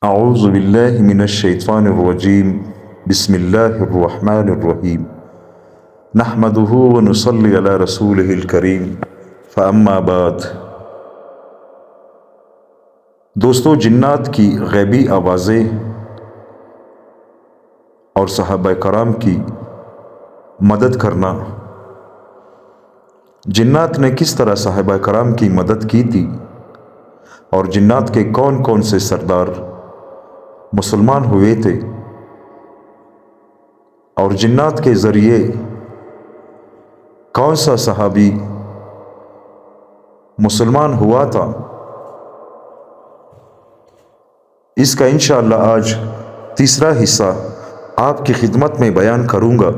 اعوذ باللہ من الشیطان الرجیم بسم اللہ الرحمن الرحیم نحمدہ ونصلی علی رسولہ الکریم فاما بعد۔ دوستو، جنات کی غیبی آوازیں اور صحابہ کرام کی مدد کرنا، جنات نے کس طرح صحابہ کرام کی مدد کی تھی اور جنات کے کون کون سے سردار مسلمان ہوئے تھے اور جنات کے ذریعے کون سا صحابی مسلمان ہوا تھا، اس کا انشاءاللہ آج تیسرا حصہ آپ کی خدمت میں بیان کروں گا۔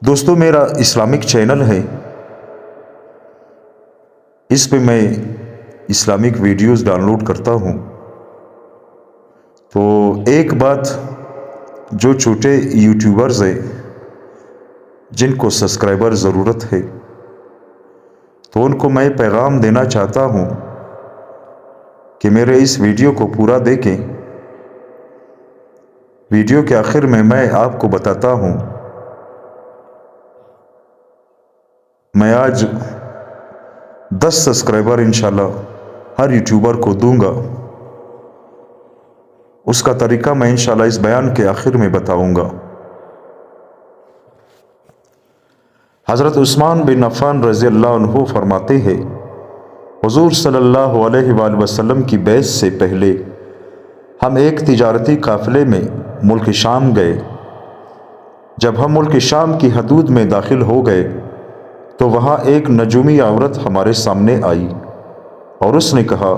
دوستو، میرا اسلامک چینل ہے، اس پہ میں اسلامک ویڈیوز ڈاؤن لوڈ کرتا ہوں۔ تو ایک بات، جو چھوٹے یوٹیوبرز ہیں جن کو سبسکرائبر ضرورت ہے، تو ان کو میں پیغام دینا چاہتا ہوں کہ میرے اس ویڈیو کو پورا دیکھیں۔ ویڈیو کے آخر میں آپ کو بتاتا ہوں، میں آج 10 سبسکرائبر انشاءاللہ ہر یوٹیوبر کو دوں گا۔ اس کا طریقہ میں انشاءاللہ اس بیان کے آخر میں بتاؤں گا۔ حضرت عثمان بن عفان رضی اللہ عنہ فرماتے ہیں، حضور صلی اللہ علیہ وآلہ وسلم کی بیعت سے پہلے ہم ایک تجارتی قافلے میں ملک شام گئے۔ جب ہم ملک شام کی حدود میں داخل ہو گئے تو وہاں ایک نجومی عورت ہمارے سامنے آئی اور اس نے کہا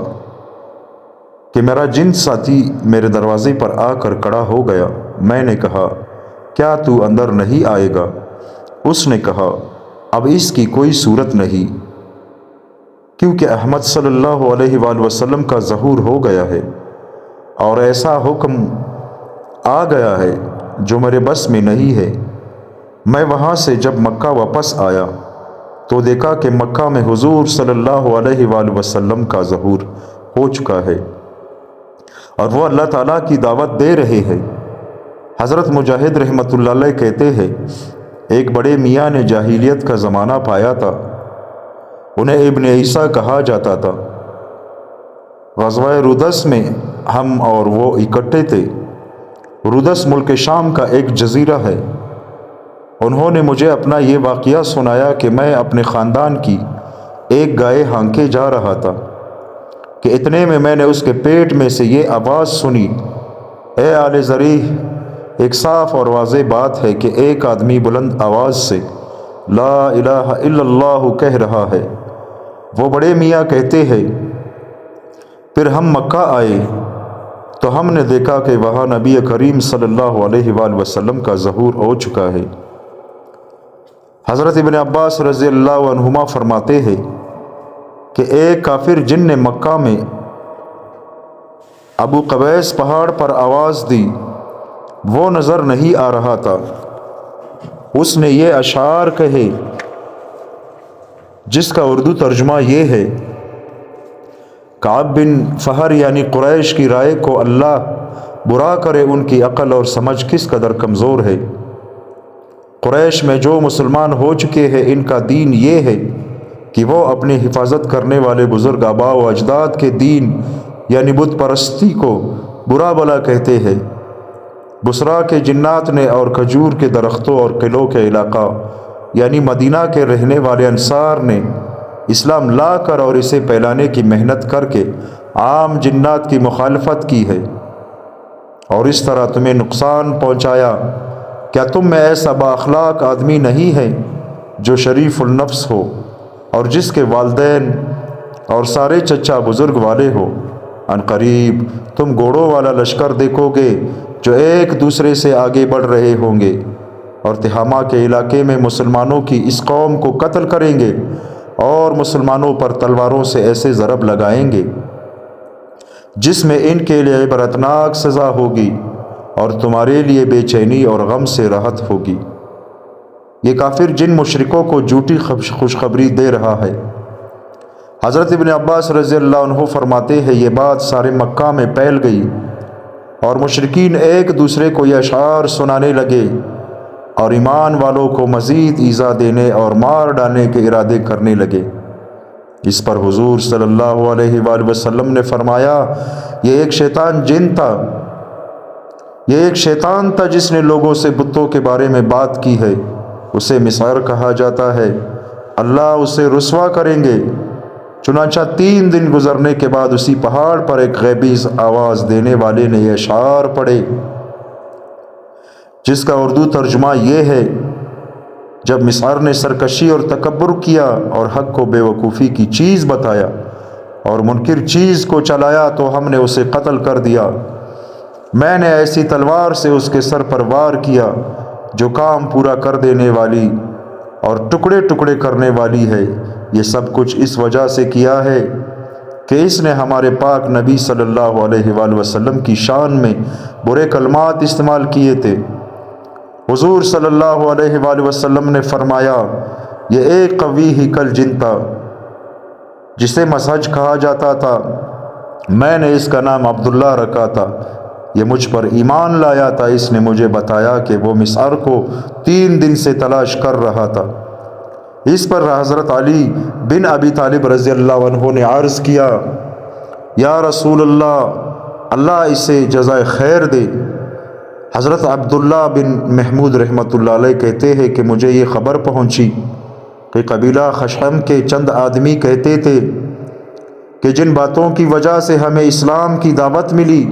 کہ میرا جن ساتھی میرے دروازے پر آ کر کھڑا ہو گیا۔ میں نے کہا، کیا تو اندر نہیں آئے گا؟ اس نے کہا، اب اس کی کوئی صورت نہیں، کیونکہ احمد صلی اللہ علیہ وآلہ وسلم کا ظہور ہو گیا ہے اور ایسا حکم آ گیا ہے جو میرے بس میں نہیں ہے۔ میں وہاں سے جب مکہ واپس آیا تو دیکھا کہ مکہ میں حضور صلی اللہ علیہ وآلہ وسلم کا ظہور ہو چکا ہے اور وہ اللہ تعالیٰ کی دعوت دے رہے ہیں۔ حضرت مجاہد رحمۃ اللہ علیہ کہتے ہیں، ایک بڑے میاں نے جاہلیت کا زمانہ پایا تھا، انہیں ابن عیسیٰ کہا جاتا تھا۔ غزوہ رودس میں ہم اور وہ اکٹھے تھے۔ رودس ملک شام کا ایک جزیرہ ہے۔ انہوں نے مجھے اپنا یہ واقعہ سنایا کہ میں اپنے خاندان کی ایک گائے ہانکے جا رہا تھا کہ اتنے میں نے اس کے پیٹ میں سے یہ آواز سنی، اے آل زریح! ایک صاف اور واضح بات ہے کہ ایک آدمی بلند آواز سے لا الہ الا اللہ کہہ رہا ہے۔ وہ بڑے میاں کہتے ہیں، پھر ہم مکہ آئے تو ہم نے دیکھا کہ وہاں نبی کریم صلی اللہ علیہ وآلہ وسلم کا ظہور ہو چکا ہے۔ حضرت ابن عباس رضی اللہ عنہما فرماتے ہیں کہ ایک کافر جن نے مکہ میں ابو قبیس پہاڑ پر آواز دی، وہ نظر نہیں آ رہا تھا۔ اس نے یہ اشعار کہے جس کا اردو ترجمہ یہ ہے، کعب بن فہر یعنی قریش کی رائے کو اللہ برا کرے، ان کی عقل اور سمجھ کس قدر کمزور ہے۔ قریش میں جو مسلمان ہو چکے ہیں، ان کا دین یہ ہے کہ وہ اپنی حفاظت کرنے والے بزرگ آباء و اجداد کے دین یعنی بت پرستی کو برا بھلا کہتے ہیں۔ بصرا کے جنات نے اور کھجور کے درختوں اور قلعوں کے علاقہ یعنی مدینہ کے رہنے والے انصار نے اسلام لا کر اور اسے پھیلانے کی محنت کر کے عام جنات کی مخالفت کی ہے اور اس طرح تمہیں نقصان پہنچایا۔ کیا تم میں ایسا با اخلاق آدمی نہیں ہے جو شریف النفس ہو اور جس کے والدین اور سارے چچا بزرگ والے ہو؟ ان قریب تم گھوڑوں والا لشکر دیکھو گے جو ایک دوسرے سے آگے بڑھ رہے ہوں گے اور تہامہ کے علاقے میں مسلمانوں کی اس قوم کو قتل کریں گے اور مسلمانوں پر تلواروں سے ایسے ضرب لگائیں گے جس میں ان کے لیے عبرتناک سزا ہوگی اور تمہارے لیے بے چینی اور غم سے راحت ہوگی۔ یہ کافر جن مشرکوں کو جھوٹی خوشخبری دے رہا ہے حضرت ابن عباس رضی اللہ عنہ فرماتے ہیں یہ بات سارے مکہ میں پھیل گئی اور مشرکین ایک دوسرے کو یہ اشعار سنانے لگے اور ایمان والوں کو مزید ایذا دینے اور مار ڈالنے کے ارادے کرنے لگے۔ اس پر حضور صلی اللہ علیہ وآلہ وسلم نے فرمایا یہ ایک شیطان تھا جس نے لوگوں سے بتوں کے بارے میں بات کی ہے، اسے مسحر کہا جاتا ہے، اللہ اسے رسوا کریں گے۔ چنانچہ 3 دن گزرنے کے بعد اسی پہاڑ پر ایک غیبی آواز دینے والے نے یہ اشعار پڑھے، جس کا اردو ترجمہ یہ ہے: جب مسحر نے سرکشی اور تکبر کیا اور حق کو بے وقوفی کی چیز بتایا اور منکر چیز کو چلایا تو ہم نے اسے قتل کر دیا۔ میں نے ایسی تلوار سے اس کے سر پر وار کیا جو کام پورا کر دینے والی اور ٹکڑے ٹکڑے کرنے والی ہے۔ یہ سب کچھ اس وجہ سے کیا ہے کہ اس نے ہمارے پاک نبی صلی اللہ علیہ وآلہ وسلم کی شان میں برے کلمات استعمال کیے تھے۔ حضور صلی اللہ علیہ وآلہ وسلم نے فرمایا یہ ایک قوی ہیکل جن تھا جسے مسحج کہا جاتا تھا، میں نے اس کا نام عبداللہ رکھا تھا، یہ مجھ پر ایمان لایا تھا۔ اس نے مجھے بتایا کہ وہ مسحر کو 3 دن سے تلاش کر رہا تھا۔ اس پر حضرت علی بن ابی طالب رضی اللہ عنہ نے عرض کیا یا رسول اللہ، اللہ اسے جزائے خیر دے۔ حضرت عبداللہ بن محمود رحمۃ اللہ علیہ کہتے ہیں کہ مجھے یہ خبر پہنچی کہ قبیلہ خشحم کے چند آدمی کہتے تھے کہ جن باتوں کی وجہ سے ہمیں اسلام کی دعوت ملی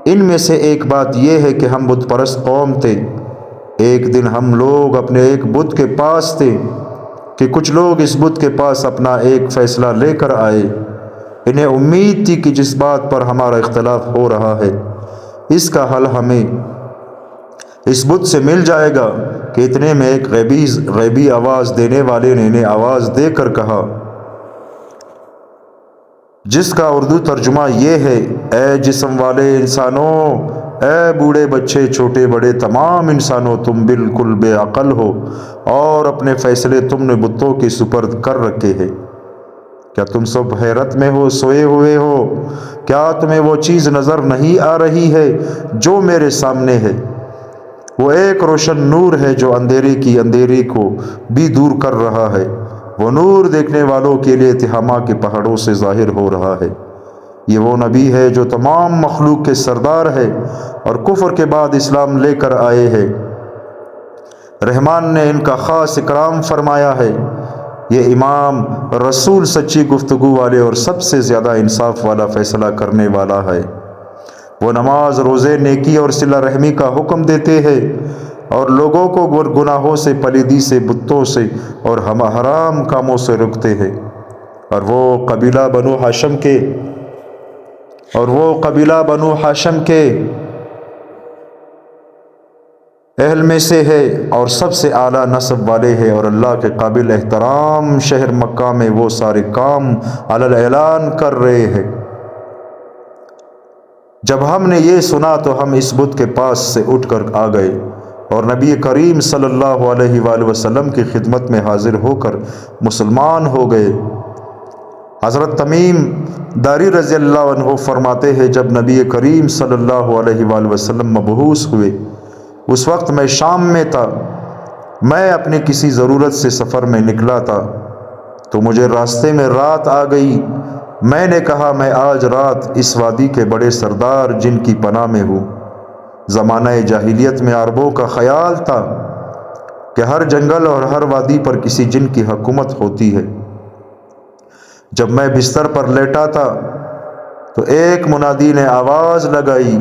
ان میں سے ایک بات یہ ہے کہ ہم بت پرست قوم تھے۔ ایک دن ہم لوگ اپنے ایک بت کے پاس تھے کہ کچھ لوگ اس بت کے پاس اپنا ایک فیصلہ لے کر آئے۔ انہیں امید تھی کہ جس بات پر ہمارا اختلاف ہو رہا ہے اس کا حل ہمیں اس بت سے مل جائے گا کہ اتنے میں ایک غیبی آواز دینے والے نے انہیں آواز دے کر کہا، جس کا اردو ترجمہ یہ ہے: اے جسم والے انسانوں، اے بوڑھے بچے چھوٹے بڑے تمام انسانوں، تم بالکل بے عقل ہو اور اپنے فیصلے تم نے بتوں کے سپرد کر رکھے ہیں۔ کیا تم سب حیرت میں ہو، سوئے ہوئے ہو؟ کیا تمہیں وہ چیز نظر نہیں آ رہی ہے جو میرے سامنے ہے؟ وہ ایک روشن نور ہے جو اندھیری کو بھی دور کر رہا ہے۔ وہ نور دیکھنے والوں کے لیے تہامہ کے پہاڑوں سے ظاہر ہو رہا ہے۔ یہ وہ نبی ہے جو تمام مخلوق کے سردار ہے اور کفر کے بعد اسلام لے کر آئے ہیں۔ رحمان نے ان کا خاص اکرام فرمایا ہے۔ یہ امام رسول سچی گفتگو والے اور سب سے زیادہ انصاف والا فیصلہ کرنے والا ہے۔ وہ نماز، روزے، نیکی اور صلہ رحمی کا حکم دیتے ہیں اور لوگوں کو گناہوں سے، پلیدی سے، بتوں سے اور حرام کاموں سے روکتے ہیں۔ اور وہ قبیلہ بنو ہاشم کے اہل میں سے ہے اور سب سے اعلیٰ نسب والے ہیں، اور اللہ کے قابل احترام شہر مکہ میں وہ سارے کام علی الاعلان کر رہے ہیں۔ جب ہم نے یہ سنا تو ہم اس بت کے پاس سے اٹھ کر آ گئے اور نبی کریم صلی اللہ علیہ وآلہ وسلم کی خدمت میں حاضر ہو کر مسلمان ہو گئے۔ حضرت تمیم داری رضی اللہ عنہ فرماتے ہیں جب نبی کریم صلی اللہ علیہ وآلہ وسلم مبعوث ہوئے اس وقت میں شام میں تھا۔ میں اپنی کسی ضرورت سے سفر میں نکلا تھا تو مجھے راستے میں رات آ گئی۔ میں نے کہا میں آج رات اس وادی کے بڑے سردار جن کی پناہ میں ہوں۔ زمانہ جاہلیت میں عربوں کا خیال تھا کہ ہر جنگل اور ہر وادی پر کسی جن کی حکومت ہوتی ہے۔ جب میں بستر پر لیٹا تھا تو ایک منادی نے آواز لگائی،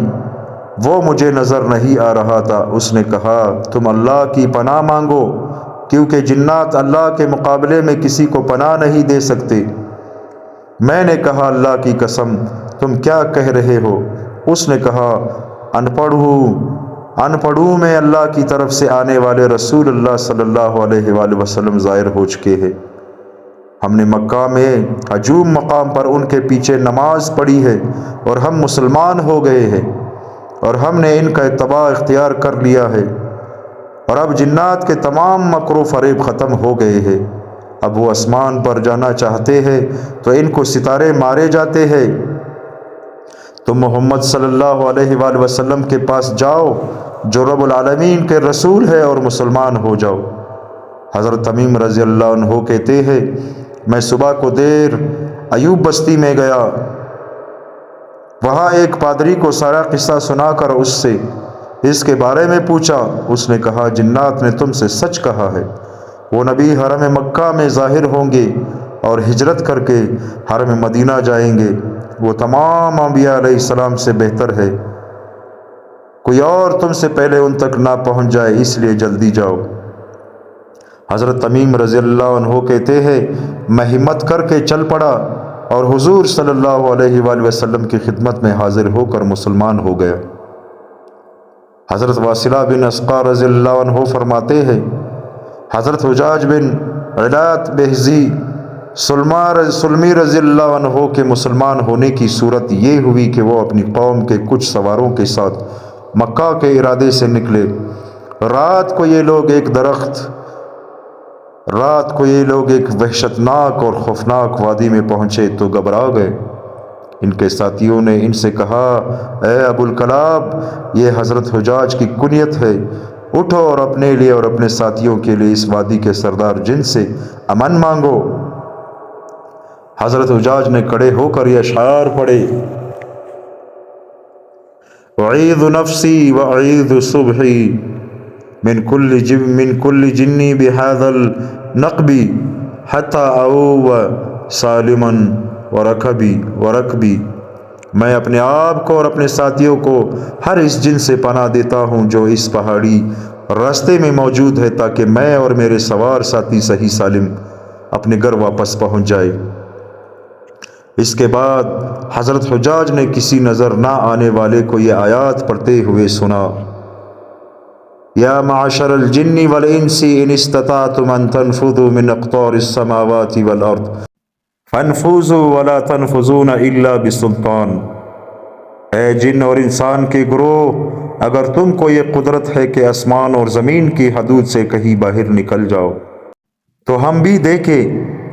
وہ مجھے نظر نہیں آ رہا تھا۔ اس نے کہا تم اللہ کی پناہ مانگو کیونکہ جنات اللہ کے مقابلے میں کسی کو پناہ نہیں دے سکتے۔ میں نے کہا اللہ کی قسم تم کیا کہہ رہے ہو؟ اس نے کہا ان پڑھ ہوں میں، اللہ کی طرف سے آنے والے رسول اللہ صلی اللہ علیہ وآلہ وسلم ظاہر ہو چکے ہیں۔ ہم نے مکہ میں ہجوم مقام پر ان کے پیچھے نماز پڑھی ہے اور ہم مسلمان ہو گئے ہیں اور ہم نے ان کا اتباع اختیار کر لیا ہے، اور اب جنات کے تمام مکر و فریب ختم ہو گئے ہیں۔ اب وہ آسمان پر جانا چاہتے ہیں تو ان کو ستارے مارے جاتے ہیں۔ تم محمد صلی اللہ علیہ وآلہ وسلم کے پاس جاؤ جو رب العالمین کے رسول ہے اور مسلمان ہو جاؤ۔ حضرت تمیم رضی اللہ عنہ کہتے ہیں میں صبح کو دیر ایوب بستی میں گیا، وہاں ایک پادری کو سارا قصہ سنا کر اس سے اس کے بارے میں پوچھا۔ اس نے کہا جنات نے تم سے سچ کہا ہے، وہ نبی حرم مکہ میں ظاہر ہوں گے اور ہجرت کر کے حرم مدینہ جائیں گے، وہ تمام انبیاء علیہ السلام سے بہتر ہے، کوئی اور تم سے پہلے ان تک نہ پہنچ جائے، اس لیے جلدی جاؤ۔ حضرت تمیم رضی اللہ عنہ کہتے ہیں میں ہمت کر کے چل پڑا اور حضور صلی اللہ علیہ وآلہ وسلم کی خدمت میں حاضر ہو کر مسلمان ہو گیا۔ حضرت واصلہ بن اسقع رضی اللہ عنہ فرماتے ہیں حضرت حجاج بن علات بہزی سلمی رضی اللہ عنہ کے مسلمان ہونے کی صورت یہ ہوئی کہ وہ اپنی قوم کے کچھ سواروں کے ساتھ مکہ کے ارادے سے نکلے۔ رات کو یہ لوگ ایک وحشتناک اور خوفناک وادی میں پہنچے تو گھبرا گئے۔ ان کے ساتھیوں نے ان سے کہا اے ابو الکلاب، یہ حضرت حجاج کی کنیت ہے، اٹھو اور اپنے لیے اور اپنے ساتھیوں کے لیے اس وادی کے سردار جن سے امن مانگو۔ حضرت حجاج نے کھڑے ہو کر یہ اشعار پڑھے اعیذ نفسی واعیذ صبحی من کل جنی بہذا النقب حتی اعوو سالما ورکبی، میں اپنے آپ کو اور اپنے ساتھیوں کو ہر اس جن سے پناہ دیتا ہوں جو اس پہاڑی راستے میں موجود ہے، تاکہ میں اور میرے سوار ساتھی صحیح سالم اپنے گھر واپس پہنچ جائے۔ اس کے بعد حضرت حجاج نے کسی نظر نہ آنے والے کو یہ آیات پڑھتے ہوئے سنا یا معشر الجن والانس ان استطعتم ان تنفذوا من اقطار السماوات والارض فانفذوا ولا تنفذون الا بسلطان، اے جن اور انسان کے گروہ، اگر تم کو یہ قدرت ہے کہ آسمان اور زمین کی حدود سے کہیں باہر نکل جاؤ تو ہم بھی دیکھے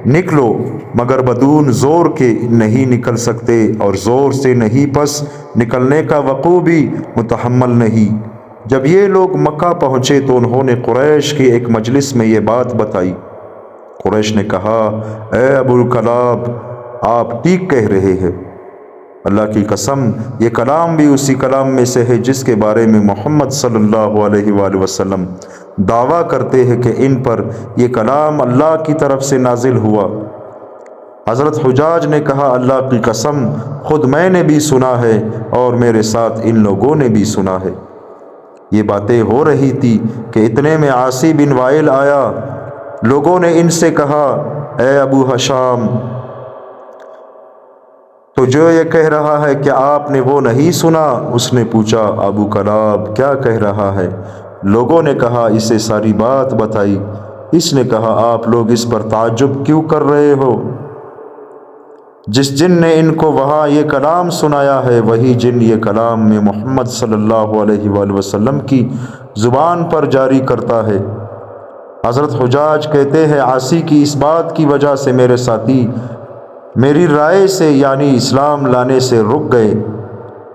نکلو، مگر بدون زور کے نہیں نکل سکتے اور زور سے نہیں، پس نکلنے کا وقوع بھی متحمل نہیں۔ جب یہ لوگ مکہ پہنچے تو انہوں نے قریش کی ایک مجلس میں یہ بات بتائی۔ قریش نے کہا اے ابو الکلاب، آپ ٹھیک کہہ رہے ہیں، اللہ کی قسم یہ کلام بھی اسی کلام میں سے ہے جس کے بارے میں محمد صلی اللہ علیہ وآلہ وسلم دعویٰ کرتے ہیں کہ ان پر یہ کلام اللہ کی طرف سے نازل ہوا۔ حضرت حجاج نے کہا اللہ کی قسم خود میں نے بھی سنا ہے اور میرے ساتھ ان لوگوں نے بھی سنا ہے۔ یہ باتیں ہو رہی تھی کہ اتنے میں عاصی بن وائل آیا۔ لوگوں نے ان سے کہا اے ابو حشام، تو جو یہ کہہ رہا ہے کہ آپ نے وہ نہیں سنا؟ اس نے پوچھا ابو کلاب کیا کہہ رہا ہے؟ لوگوں نے کہا اسے ساری بات بتائی۔ اس نے کہا آپ لوگ اس پر تعجب کیوں کر رہے ہو؟ جس جن نے ان کو وہاں یہ کلام سنایا ہے وہی جن یہ کلام میں محمد صلی اللہ علیہ وآلہ وسلم کی زبان پر جاری کرتا ہے۔ حضرت حجاج کہتے ہیں عاصی کی اس بات کی وجہ سے میرے ساتھی میری رائے سے یعنی اسلام لانے سے رک گئے،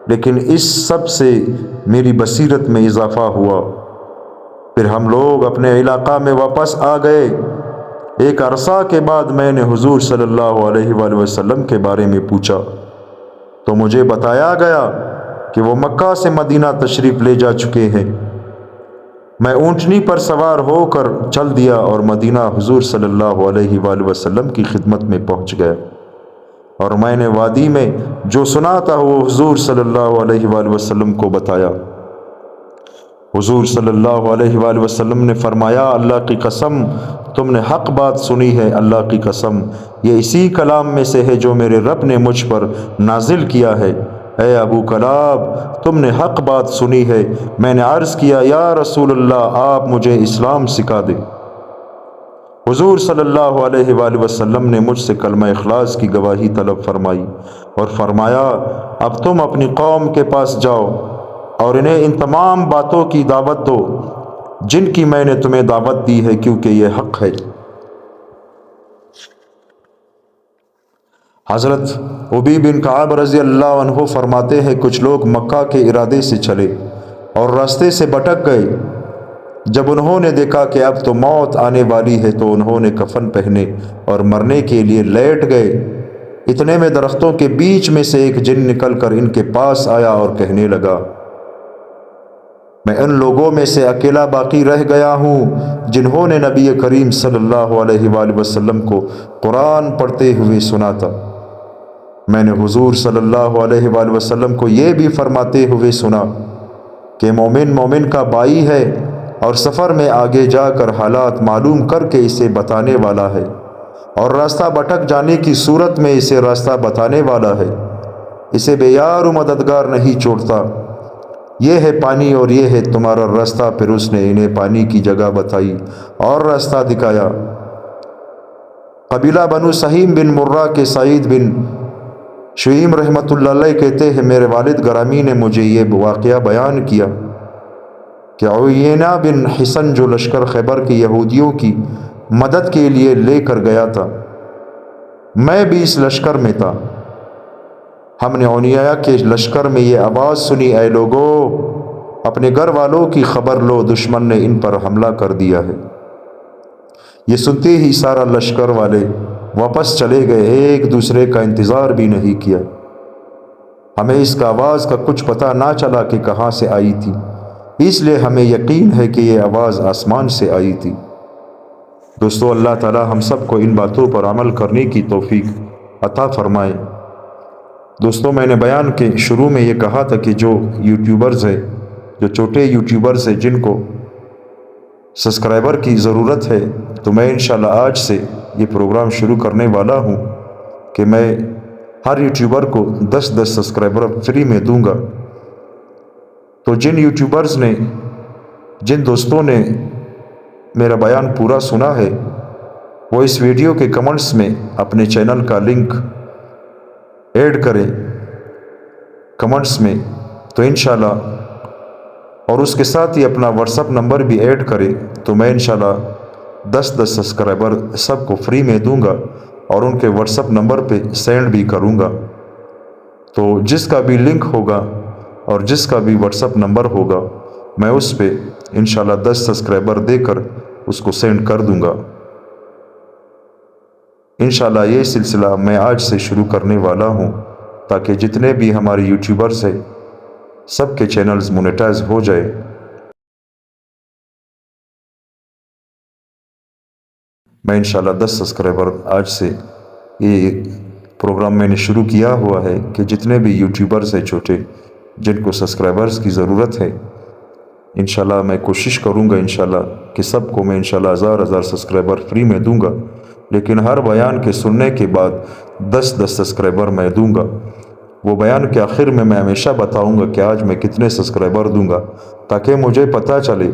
لیکن اس سب سے میری بصیرت میں اضافہ ہوا۔ پھر ہم لوگ اپنے علاقہ میں واپس آ گئے۔ ایک عرصہ کے بعد میں نے حضور صلی اللہ علیہ وآلہ وسلم کے بارے میں پوچھا تو مجھے بتایا گیا کہ وہ مکہ سے مدینہ تشریف لے جا چکے ہیں۔ میں اونٹنی پر سوار ہو کر چل دیا اور مدینہ حضور صلی اللہ علیہ وآلہ وسلم کی خدمت میں پہنچ گیا، اور میں نے وادی میں جو سنا تھا وہ حضور صلی اللہ علیہ وآلہ وسلم کو بتایا۔ حضور صلی اللہ علیہ وآلہ وسلم نے فرمایا اللہ کی قسم تم نے حق بات سنی ہے، اللہ کی قسم یہ اسی کلام میں سے ہے جو میرے رب نے مجھ پر نازل کیا ہے۔ اے ابو کلاب تم نے حق بات سنی ہے۔ میں نے عرض کیا یا رسول اللہ آپ مجھے اسلام سکھا دیں۔ حضور صلی اللہ علیہ وآلہ وسلم نے مجھ سے کلمہ اخلاص کی گواہی طلب فرمائی اور فرمایا اب تم اپنی قوم کے پاس جاؤ اور انہیں ان تمام باتوں کی دعوت دو جن کی میں نے تمہیں دعوت دی ہے، کیونکہ یہ حق ہے۔ حضرت ابی بن کعب رضی اللہ عنہ فرماتے ہیں کچھ لوگ مکہ کے ارادے سے چلے اور راستے سے بھٹک گئے۔ جب انہوں نے دیکھا کہ اب تو موت آنے والی ہے تو انہوں نے کفن پہنے اور مرنے کے لیے لیٹ گئے۔ اتنے میں درختوں کے بیچ میں سے ایک جن نکل کر ان کے پاس آیا اور کہنے لگا، میں ان لوگوں میں سے اکیلا باقی رہ گیا ہوں جنہوں نے نبی کریم صلی اللہ علیہ وآلہ وسلم کو قرآن پڑھتے ہوئے سنا تھا۔ میں نے حضور صلی اللہ علیہ وآلہ وسلم کو یہ بھی فرماتے ہوئے سنا کہ مومن مومن کا بھائی ہے اور سفر میں آگے جا کر حالات معلوم کر کے اسے بتانے والا ہے، اور راستہ بھٹک جانے کی صورت میں اسے راستہ بتانے والا ہے، اسے بے یار و مددگار نہیں چھوڑتا۔ یہ ہے پانی اور یہ ہے تمہارا راستہ۔ پھر اس نے انہیں پانی کی جگہ بتائی اور راستہ دکھایا۔ قبیلہ بنو سہیم بن مرہ کے سعید بن شعیم رحمۃ اللہ علیہ کہتے ہیں میرے والد گرامی نے مجھے یہ واقعہ بیان کیا کہ عیینہ بن حصن جو لشکر خیبر کے یہودیوں کی مدد کے لیے لے کر گیا تھا، میں بھی اس لشکر میں تھا۔ ہم نے عیینہ کے لشکر میں یہ آواز سنی، اے لوگو، اپنے گھر والوں کی خبر لو، دشمن نے ان پر حملہ کر دیا ہے۔ یہ سنتے ہی سارا لشکر والے واپس چلے گئے، ایک دوسرے کا انتظار بھی نہیں کیا۔ ہمیں اس کا آواز کا کچھ پتہ نہ چلا کہ کہاں سے آئی تھی، اس لیے ہمیں یقین ہے کہ یہ آواز آسمان سے آئی تھی۔ دوستو، اللہ تعالی ہم سب کو ان باتوں پر عمل کرنے کی توفیق عطا فرمائے۔ دوستو، میں نے بیان کے شروع میں یہ کہا تھا کہ جو یوٹیوبرز ہیں، جو چھوٹے یوٹیوبرز ہیں جن کو سبسکرائبر کی ضرورت ہے، تو میں انشاءاللہ آج سے یہ پروگرام شروع کرنے والا ہوں کہ میں ہر یوٹیوبر کو 10 سبسکرائبر فری میں دوں گا۔ تو جن یوٹیوبرز نے، جن دوستوں نے میرا بیان پورا سنا ہے، وہ اس ویڈیو کے کمنٹس میں اپنے چینل کا لنک ایڈ کریں کمنٹس میں، تو انشاءاللہ، اور اس کے ساتھ ہی اپنا واٹس ایپ نمبر بھی ایڈ کریں، تو میں انشاءاللہ 10 سبسکرائبر سب کو فری میں دوں گا اور ان کے واٹس ایپ نمبر پہ سینڈ بھی کروں گا۔ تو جس کا بھی لنک ہوگا اور جس کا بھی واٹس ایپ نمبر ہوگا، میں اس پہ انشاءاللہ 10 سبسکرائبر دے کر اس کو سینڈ کر دوں گا۔ انشاءاللہ یہ سلسلہ میں آج سے شروع کرنے والا ہوں تاکہ جتنے بھی ہمارے یوٹیوبرز ہیں سب کے چینلز مونیٹائز ہو جائے۔ میں انشاءاللہ 10 سبسکرائبر آج سے یہ پروگرام میں نے شروع کیا ہوا ہے کہ جتنے بھی یوٹیوبرز ہیں چھوٹے، جن کو سبسکرائبرز کی ضرورت ہے، انشاءاللہ میں کوشش کروں گا انشاءاللہ کہ سب کو میں انشاءاللہ 1000 سبسکرائبر فری میں دوں گا، لیکن ہر بیان کے سننے کے بعد 10 سبسکرائبر میں دوں گا۔ وہ بیان کے آخر میں ہمیشہ بتاؤں گا کہ آج میں کتنے سبسکرائبر دوں گا، تاکہ مجھے پتہ چلے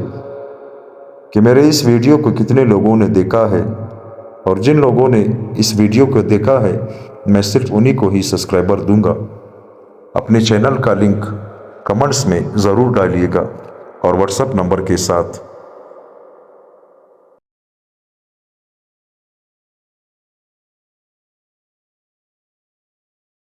کہ میرے اس ویڈیو کو کتنے لوگوں نے دیکھا ہے، اور جن لوگوں نے اس ویڈیو کو دیکھا ہے میں صرف انہی کو ہی سبسکرائبر دوں گا۔ اپنے چینل کا لنک کمنٹس میں ضرور ڈالیے گا اور واٹس ایپ نمبر کے ساتھ